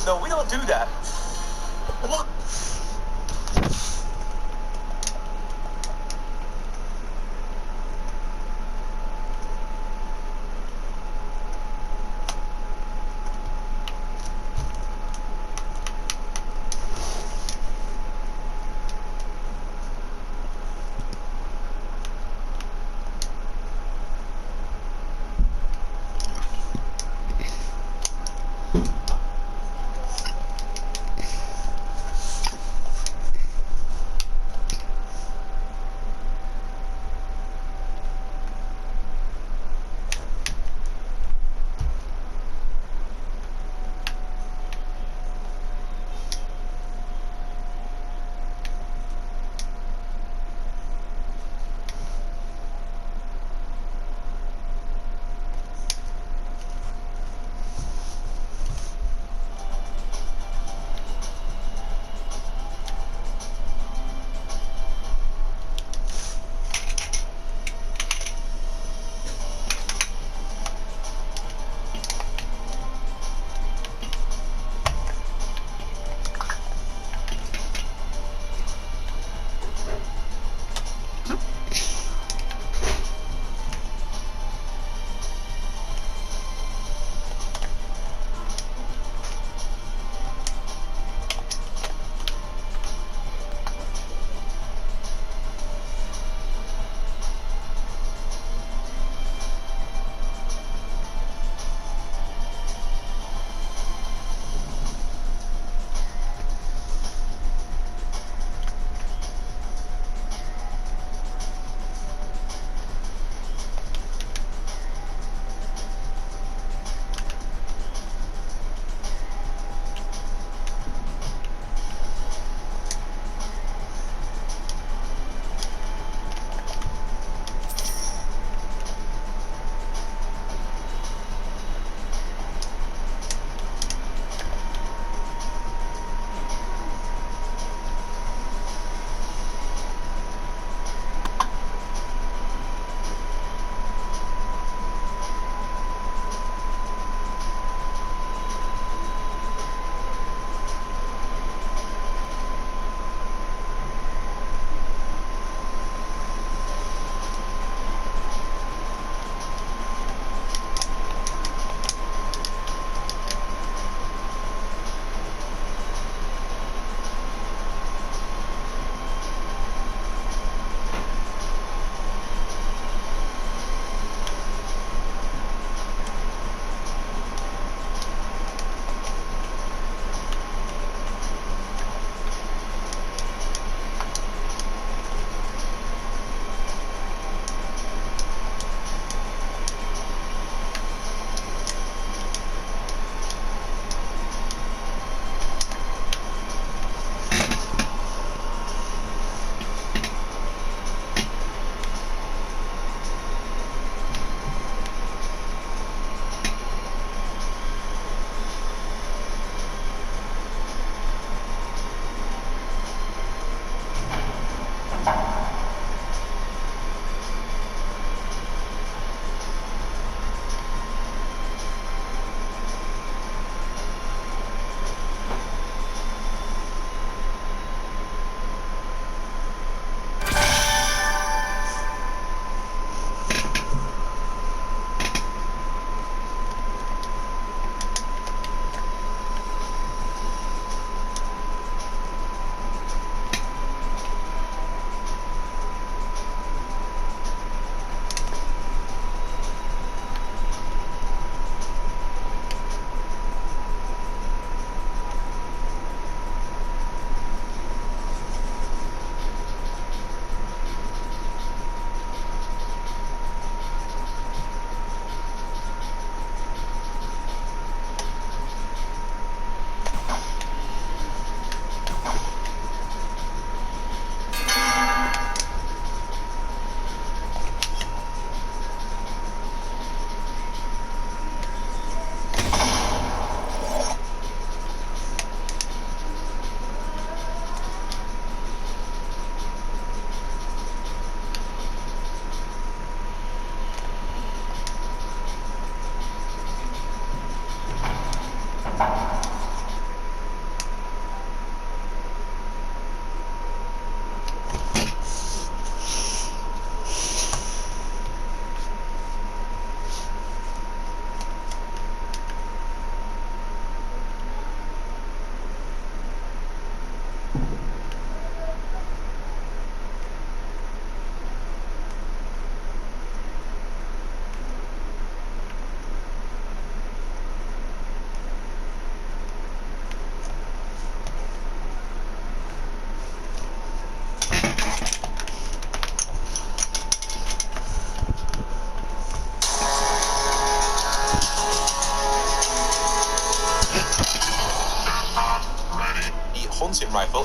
No, we don't do that. What?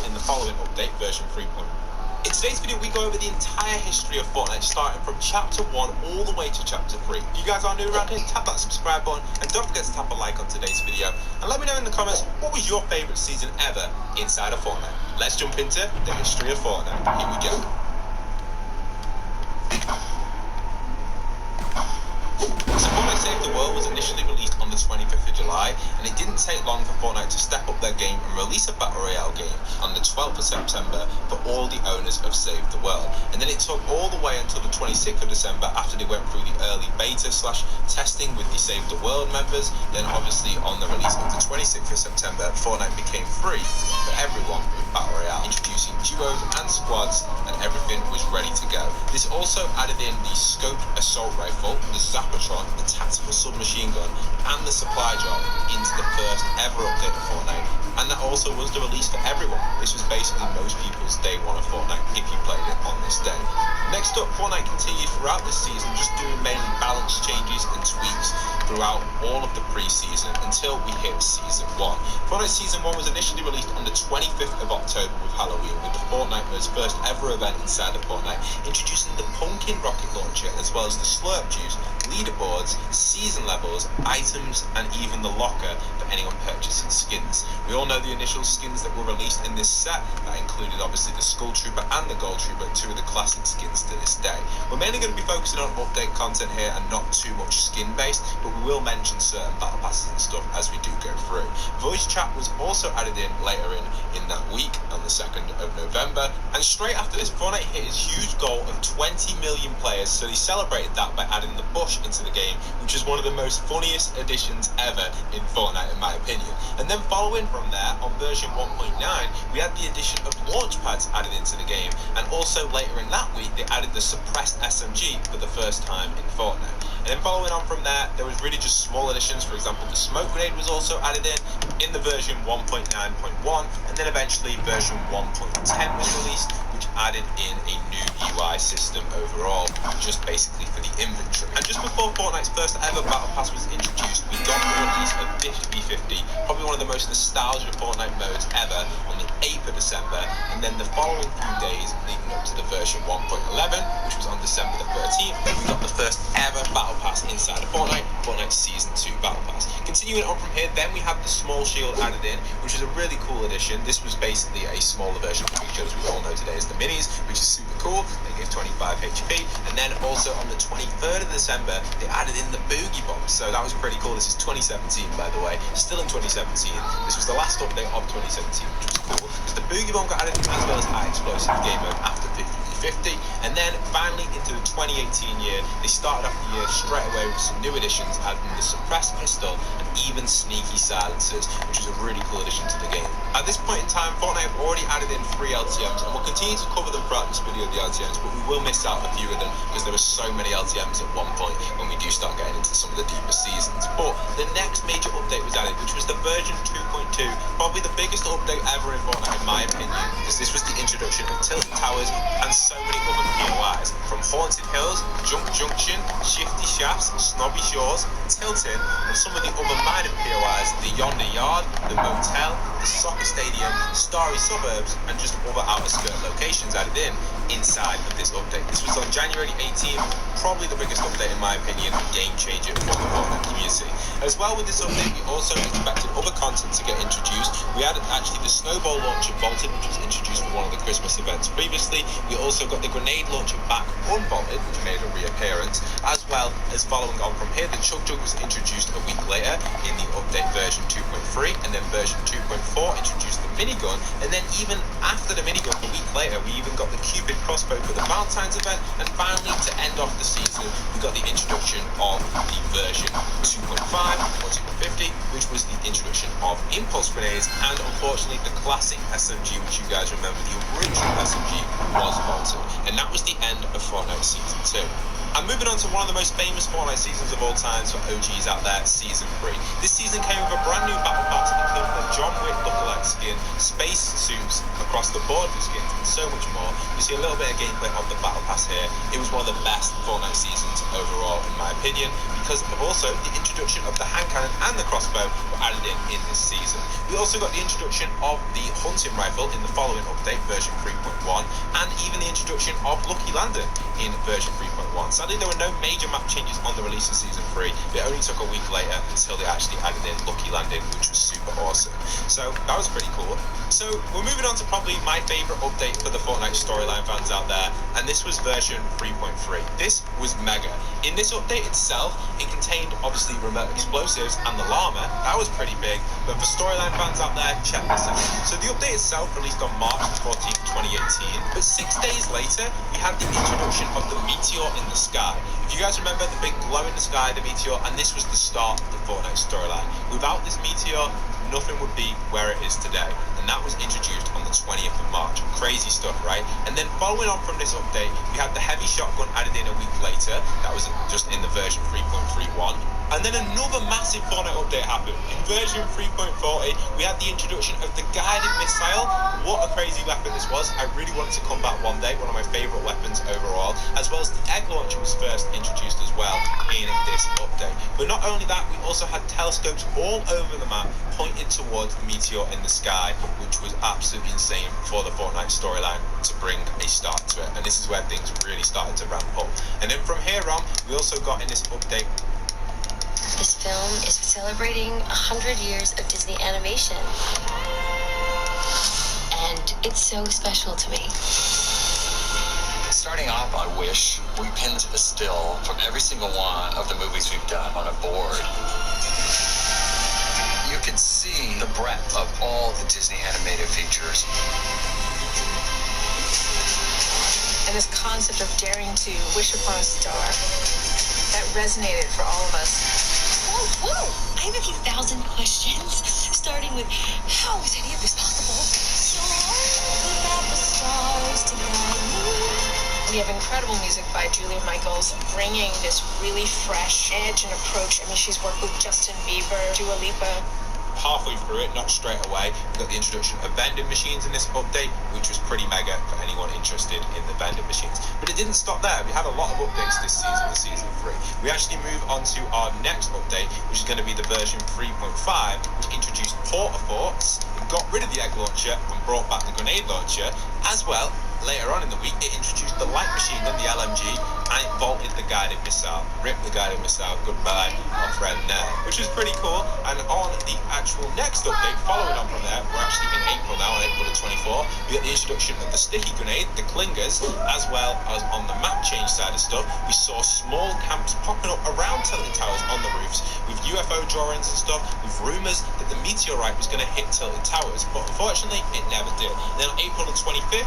in the following update, version 3. In today's video, we go over the entire history of Fortnite, starting from Chapter 1 all the way to Chapter 3. If you guys are new around here, tap that subscribe button, and don't forget to tap a like on today's video. And let me know in the comments, what was your favourite season ever inside of Fortnite? Let's jump into the history of Fortnite. Here we go. So Fortnite Save the World was initially released on the 25th of July, and it didn't take long for Fortnite to step up their game and release a Battle Royale game on the 12th of September for all the owners of Save the World. And then it took all the way until the 26th of December after they went through the early beta/testing with the Save the World members. Then obviously on the release of the 26th of September, Fortnite became free for everyone with Battle Royale, introducing duos and squads, and everything was ready to go. This also added in the Scope Assault Rifle, the Zapatron, the Tactical Submachine Gun, and the Supply Drop into the first ever update of Fortnite. And that also was the release for everyone. This was basically most people's day one of Fortnite if you played it on this day. Next up, Fortnite continued throughout this season, just doing mainly balance changes and tweaks throughout all of the pre-season until we hit Season 1. Fortnite Season 1 was initially released on the 25th of October with Halloween, with the Fortnite's first ever event inside of Fortnite, introducing the Pumpkin Rocket Launcher, as well as the Slurp Juice, leaderboards, season levels, items, and even the locker for anyone purchasing skins. We all know the initial skins that were released in this set. That included obviously the Skull Trooper and the Gold Trooper, two of the classic skins to this day. We're mainly going to be focusing on update content here and not too much skin based, but we will mention certain battle passes and stuff as we do go through. Voice chat was also added in later in that week on the 2nd of November, and straight after this, Fortnite hit its huge goal of 20 million players, so they celebrated that by adding the bush into the game, which is one of the most funniest additions ever in Fortnite in my opinion. And then following from there, on version 1.9, we had the addition of launch pads added into the game, and also later in that week they added the suppressed SMG for the first time in Fortnite. And then following on from there, there was really just small additions. For example, the smoke grenade was also added in the version 1.9.1, and then eventually version 1.10 was released, which added in a new UI system overall, just basically for the inventory. And just before Fortnite's first ever Battle Pass was introduced, we got the release of 50v50, probably one of the most nostalgic Fortnite modes ever, on the 8th of December, and then the following few days leading up to the version 1.11, which was on December the 13th, we got the first ever Battle Pass inside of Fortnite Season 2 Battle Pass. Continuing on from here, then we have the small shield added in, which is a really cool addition. This was basically a smaller version of the big shield, as we all know today as the minis, which is super cool. They give 25 HP. And then also on the 23rd of December, they added in the Boogie Bomb. So that was pretty cool. This is 2017, by the way. Still in 2017. This was the last update of 2017, which was cool, because the Boogie Bomb got added in, as well as High Explosive game mode after 50. And then finally into the 2018 year, they started off the year straight away with some new additions, adding the suppressed pistol and even sneaky silencers, which is a really cool addition to the game. At this point in time, Fortnite have already added in 3 LTMs, and we'll continue to cover them throughout this video, the LTMs, but we will miss out a few of them because there were so many LTMs at one point when we do start getting into some of the deeper seasons. But the next major update was added, which was the version 2.2, probably the biggest update ever in Fortnite in my opinion, because this was the introduction of Tilted Towers and so many other POIs, from Haunted Hills, Junk Junction, Shifty Shafts, Snobby Shores, Tilted, and some of the other minor POIs, the Yonder Yard, the Motel, the Soccer Stadium, Starry Suburbs, and just other outer skirt locations added in inside of this update. This was on January 18th, probably the biggest update in my opinion, game changer for the Fortnite community. As well with this update, we also expected other content to get introduced. We had actually the Snowball launcher vaulted, which was introduced for one of the Christmas events previously. We also got the grenade launcher back unvaulted, which made a reappearance, as well as following on from here, the Chug Jug was introduced a week later in the update version 2.3, and then version 2.4 introduced the minigun, and then even after the minigun a week later, we even got the Cupid crossbow for the Valentine's event, and finally to end off the season, we got the introduction of the version 2.5 or 2.50, which was the introduction of impulse grenades, and unfortunately the classic SMG, which you guys remember, the original SMG was vaulted, and that was the end of Fortnite Season 2. And moving on to one of the most famous Fortnite seasons of all times for OGs out there, Season 3. This season came with a brand new battle pass that included a John Wick lookalike skin, space suits across the board for skins, and so much more. We see a little bit of gameplay of the battle pass here. It was one of the best Fortnite seasons overall, in my opinion, because of also the introduction of the hand cannon and the crossbow were added in this season. We also got the introduction of the hunting rifle in the following update, version 3.1, and even the introduction of Lucky Landing in version 3.1. Sadly, there were no major map changes on the release of Season 3. It only took a week later until they actually added in Lucky Landing, which was super awesome. So that was pretty cool. So we're moving on to probably my favourite update for the Fortnite storyline fans out there, and this was version 3.3. This was mega. In this update itself, it contained obviously remote explosives and the llama. That was pretty big, but for storyline fans out there, check this out. So the update itself released on March 14th, 2018, but 6 days later, we had the introduction of the meteor in the sky. If you guys remember the big glow in the sky, the meteor, and this was the start of the Fortnite storyline. Without this meteor, nothing would be where it is today, and that was introduced on the 20th of March. Crazy stuff, right? And then following on from this update, we had the heavy shotgun added in a week later. That was just in the version 3.31. And then another massive Fortnite update happened. In version 3.40, we had the introduction of the guided missile. What a crazy weapon this was. I really wanted to combat one day, one of my favourite weapons overall, as well as the egg launcher was first introduced as well in this update. But not only that, we also had telescopes all over the map pointed towards the meteor in the sky, which was absolutely insane for the Fortnite storyline to bring a start to it. And this is where things really started to ramp up. And then from here on, we also got in this update. This film is celebrating 100 years of Disney animation. And it's so special to me. Starting off, I wish we pinned a still from every single one of the movies we've done on a board. You can see the breadth of all the Disney animated features. And this concept of daring to wish upon a star, that resonated for all of us. Whoa! I have a few thousand questions, starting with, how is any of this possible? So without the stars to guide me. We have incredible music by Julia Michaels, bringing this really fresh edge and approach. I mean, she's worked with Justin Bieber, Dua Lipa. Halfway through it, not straight away, we got the introduction of vending machines in this update, which was pretty mega for anyone interested in the vending machines. But it didn't stop there. We had a lot of updates this season, the Season 3. We actually move on to our next update, which is going to be the version 3.5, which introduced porta forts, got rid of the egg launcher, and brought back the grenade launcher. As well, later on in the week, it introduced the light machine gun, the LMG, and it vaulted the guided missile. Rip the guided missile, goodbye, our friend there, which is pretty cool. And on the actual next update, following on from there, we're actually in April now, on April the 24th, we got the introduction of the sticky grenade, the clingers, as well as on the map change side of stuff, we saw small camps popping up around Tilted Towers on the roofs, with UFO drawings and stuff, with rumours that the meteorite was going to hit Tilted Towers, but unfortunately, it never did. Then on April the 25th,